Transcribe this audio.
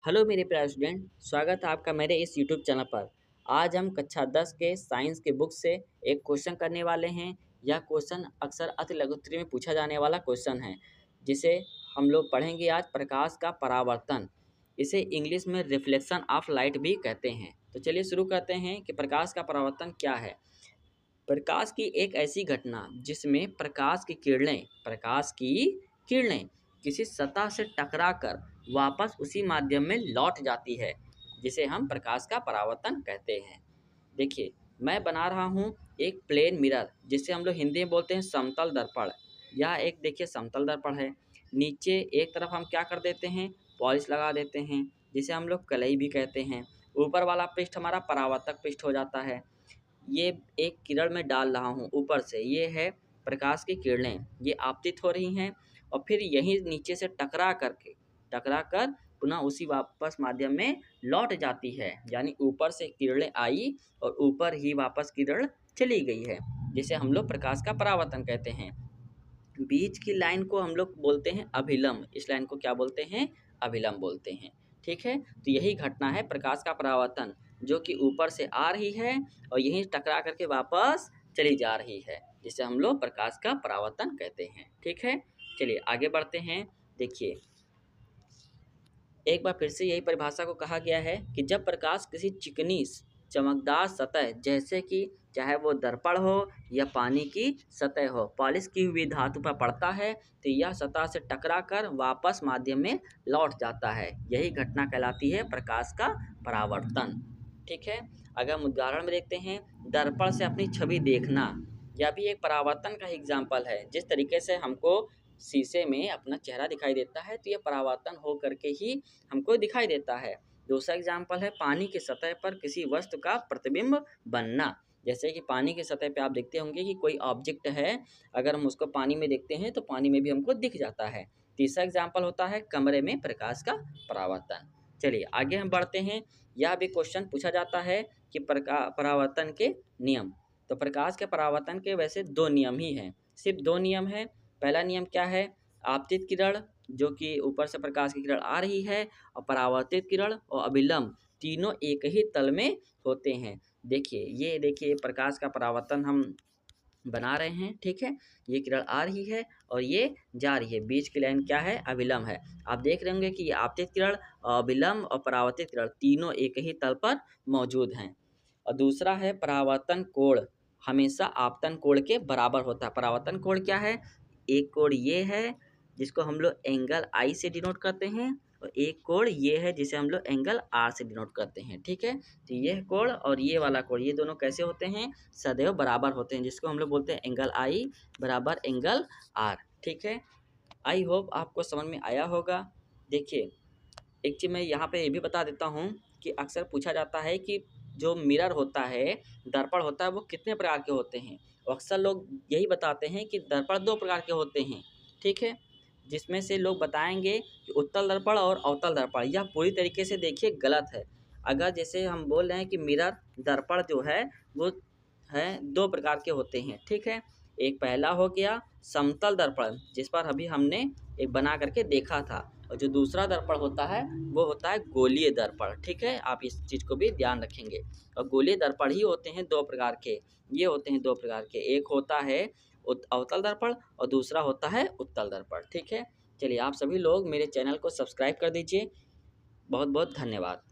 Hello मेरे प्यारे student, स्वागत है आपका मेरे इस यूट्यूब चैनल पर। आज हम कक्षा 10 के साइंस के बुक से एक क्वेश्चन करने वाले हैं। यह क्वेश्चन अक्सर अति लघुत्तरी में पूछा जाने वाला क्वेश्चन है, जिसे हम लोग पढ़ेंगे आज प्रकाश का परावर्तन। इसे इंग्लिश में रिफ्लेक्शन ऑफ लाइट भी कहते हैं। तो चलिए शुरू करते हैं कि प्रकाश का परावर्तन क्या है। प्रकाश की एक ऐसी घटना जिसमें प्रकाश की किरणें किसी सतह से टकराकर वापस उसी माध्यम में लौट जाती है, जिसे हम प्रकाश का परावर्तन कहते हैं। देखिए, मैं बना रहा हूँ एक प्लेन मिरर, जिसे हम लोग हिंदी में बोलते हैं समतल दर्पण। यह एक देखिए समतल दर्पण है। नीचे एक तरफ हम क्या कर देते हैं, पॉलिश लगा देते हैं, जिसे हम लोग कलई भी कहते हैं। ऊपर वाला पृष्ठ हमारा परावर्तक पृष्ठ हो जाता है। ये एक किरण में डाल रहा हूँ ऊपर से, ये है प्रकाश की किरणें, ये आपतित हो रही हैं और फिर यहीं नीचे से टकरा कर पुनः उसी वापस माध्यम में लौट जाती है। यानी ऊपर से किरणें आई और ऊपर ही वापस किरण चली गई है, जिसे हम लोग प्रकाश का परावर्तन कहते हैं। बीच की लाइन को हम लोग बोलते हैं अभिलंब। इस लाइन को क्या बोलते हैं, अभिलंब बोलते हैं। ठीक है, तो यही घटना है प्रकाश का परावर्तन, जो कि ऊपर से आ रही है और यहीं टकरा करके वापस चली जा रही है, जिसे हम लोग प्रकाश का परावर्तन कहते हैं। ठीक है, चलिए आगे बढ़ते हैं। देखिए, एक बार फिर से यही परिभाषा को कहा गया है कि जब प्रकाश किसी चिकनी चमकदार सतह, जैसे कि चाहे वो दर्पण हो या पानी की सतह हो, पॉलिश की हुई धातु पर पड़ता है, तो यह सतह से टकराकर वापस माध्यम में लौट जाता है। यही घटना कहलाती है प्रकाश का परावर्तन। ठीक है, अगर हम उदाहरण में देखते हैं, दर्पण से अपनी छवि देखना, यह भी एक परावर्तन का एग्जाम्पल है। जिस तरीके से हमको शीशे में अपना चेहरा दिखाई देता है, तो यह परावर्तन हो करके ही हमको दिखाई देता है। दूसरा एग्जाम्पल है पानी की सतह पर किसी वस्तु का प्रतिबिंब बनना। जैसे कि पानी की सतह पे आप देखते होंगे कि कोई ऑब्जेक्ट है, अगर हम उसको पानी में देखते हैं तो पानी में भी हमको दिख जाता है। तीसरा एग्जाम्पल होता है कमरे में प्रकाश का परावर्तन। चलिए आगे हम बढ़ते हैं। यह भी क्वेश्चन पूछा जाता है कि परावर्तन के नियम। तो प्रकाश के परावर्तन के वैसे दो नियम ही हैं, सिर्फ दो नियम हैं। पहला नियम क्या है, आपतित किरण, जो कि ऊपर से प्रकाश की किरण आ रही है, और परावर्तित किरण और अभिलंब तीनों एक ही तल में होते हैं। देखिए, ये देखिए प्रकाश का परावर्तन हम बना रहे हैं। ठीक है, ये किरण आ रही है और ये जा रही है, बीच की लाइन क्या है, अभिलंब है। आप देख रहे होंगे कि ये आपतित किरण, अभिलंब और परावर्तित किरण तीनों एक ही तल पर मौजूद हैं। और दूसरा है परावर्तन कोण हमेशा आपतन कोण के बराबर होता है। परावर्तन कोण क्या है, एक कोण ये है जिसको हम लोग एंगल आई से डिनोट करते हैं, और एक कोण ये है जिसे हम लोग एंगल आर से डिनोट करते हैं। ठीक है, तो ये कोण और ये वाला कोण, ये दोनों कैसे होते हैं, सदैव बराबर होते हैं, जिसको हम लोग बोलते हैं एंगल आई बराबर एंगल आर। ठीक है, आई होप आपको समझ में आया होगा। देखिए, एक चीज़ मैं यहाँ पे ये भी बता देता हूँ कि अक्सर पूछा जाता है कि जो मिरर होता है, दर्पण होता है, वो कितने प्रकार के होते हैं। और अक्सर लोग यही बताते हैं कि दर्पण दो प्रकार के होते हैं। ठीक है, जिसमें से लोग बताएंगे कि उत्तल दर्पण और अवतल दर्पण। यह पूरी तरीके से देखिए गलत है। अगर जैसे हम बोल रहे हैं कि मिरर दर्पण जो है वो है दो प्रकार के होते हैं। ठीक है, एक पहला हो गया समतल दर्पण, जिस पर अभी हमने एक बना करके देखा था, और जो दूसरा दर्पण होता है वो होता है गोलीय दर्पण। ठीक है, आप इस चीज़ को भी ध्यान रखेंगे। और गोलीय दर्पण ही होते हैं दो प्रकार के, ये होते हैं दो प्रकार के, एक होता है अवतल दर्पण और दूसरा होता है उत्तल दर्पण। ठीक है, चलिए आप सभी लोग मेरे चैनल को सब्सक्राइब कर दीजिए। बहुत बहुत धन्यवाद।